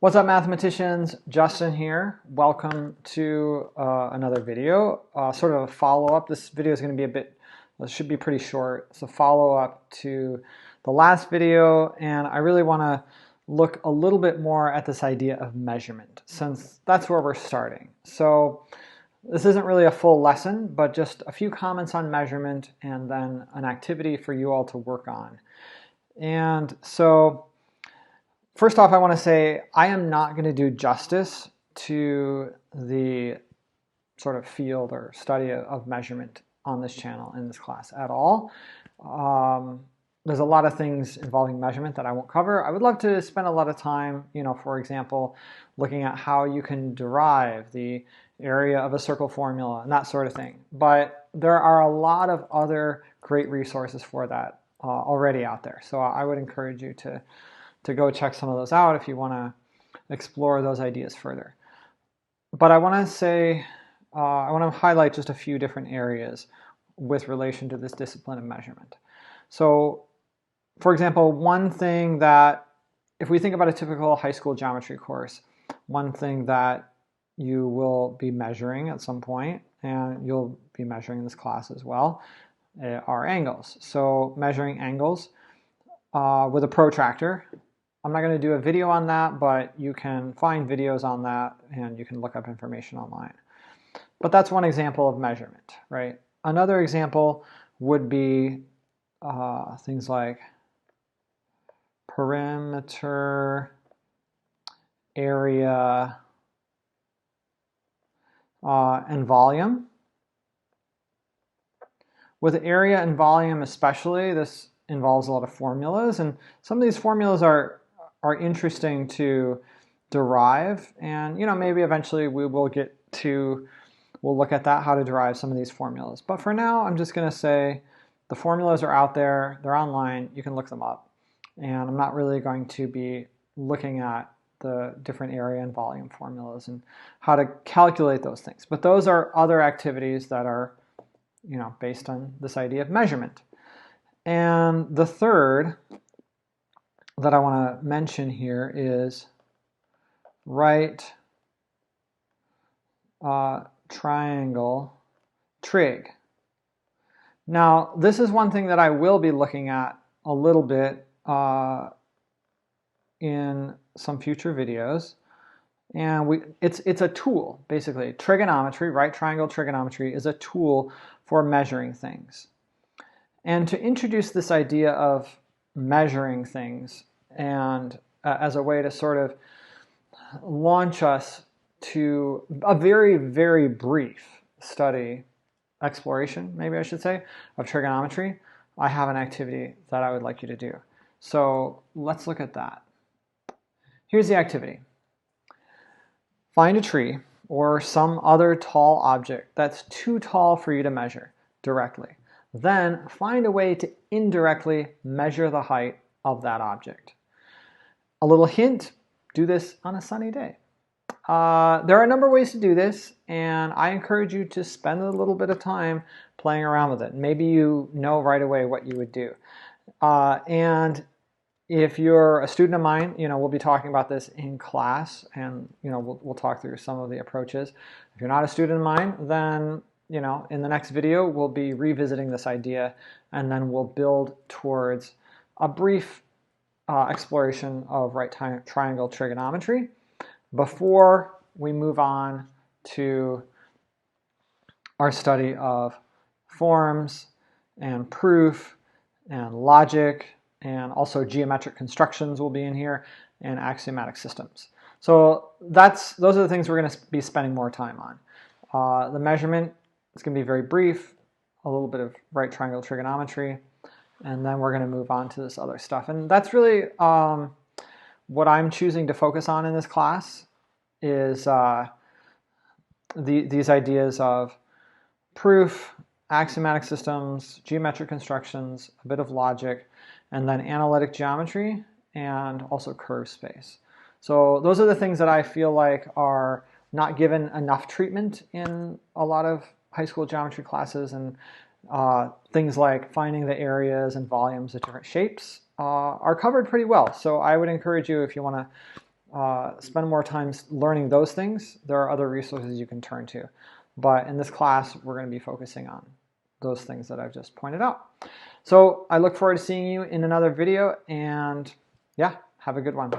What's up, mathematicians? Justin here. Welcome to another video. Sort of a follow-up. This video is going to be should be pretty short. It's a follow-up to the last video, and I really want to look a little bit more at this idea of measurement, since that's where we're starting. So this isn't really a full lesson, but just a few comments on measurement and then an activity for you all to work on. And so first off, I want to say I am not going to do justice to the sort of field or study of measurement on this channel in this class at all. There's a lot of things involving measurement that I won't cover. I would love to spend a lot of time, for example, looking at how you can derive the area of a circle formula and that sort of thing. But there are a lot of other great resources for that already out there. So I would encourage you to go check some of those out if you want to explore those ideas further. But I want to say, I want to highlight just a few different areas with relation to this discipline of measurement. So, for example, one thing that, if we think about a typical high school geometry course, one thing that you will be measuring at some point, and you'll be measuring in this class as well, are angles. So measuring angles with a protractor. I'm not going to do a video on that, but you can find videos on that and you can look up information online. But that's one example of measurement, right? Another example would be things like perimeter, area, and volume. With area and volume especially, this involves a lot of formulas, and some of these formulas are interesting to derive, and maybe eventually we'll look at that, how to derive some of these formulas. But for now, I'm just going to say the formulas are out there, they're online, you can look them up, and I'm not really going to be looking at the different area and volume formulas and how to calculate those things. But those are other activities that are based on this idea of measurement. And the third that I want to mention here is right triangle trig. Now, this is one thing that I will be looking at a little bit in some future videos. And it's a tool, basically. Trigonometry, right triangle trigonometry, is a tool for measuring things. And to introduce this idea of measuring things and as a way to sort of launch us to a very, very brief exploration, maybe I should say, of trigonometry, I have an activity that I would like you to do. So let's look at that. Here's the activity. Find a tree or some other tall object that's too tall for you to measure directly. Then find a way to indirectly measure the height of that object. A little hint, do this on a sunny day. There are a number of ways to do this, and I encourage you to spend a little bit of time playing around with it. Maybe you know right away what you would do. And if you're a student of mine, we'll be talking about this in class, and we'll talk through some of the approaches. If you're not a student of mine, then in the next video we'll be revisiting this idea, and then we'll build towards a brief exploration of right triangle trigonometry before we move on to our study of forms and proof and logic, and also geometric constructions will be in here, and axiomatic systems. So those are the things we're going to be spending more time on. The measurement is going to be very brief, a little bit of right triangle trigonometry, and then we're going to move on to this other stuff. And that's really what I'm choosing to focus on in this class is these ideas of proof, axiomatic systems, geometric constructions, a bit of logic, and then analytic geometry, and also curve space. So those are the things that I feel like are not given enough treatment in a lot of high school geometry classes, and things like finding the areas and volumes of different shapes are covered pretty well. So I would encourage you, if you want to spend more time learning those things, there are other resources you can turn to. But in this class, we're going to be focusing on those things that I've just pointed out. So I look forward to seeing you in another video, and yeah, have a good one.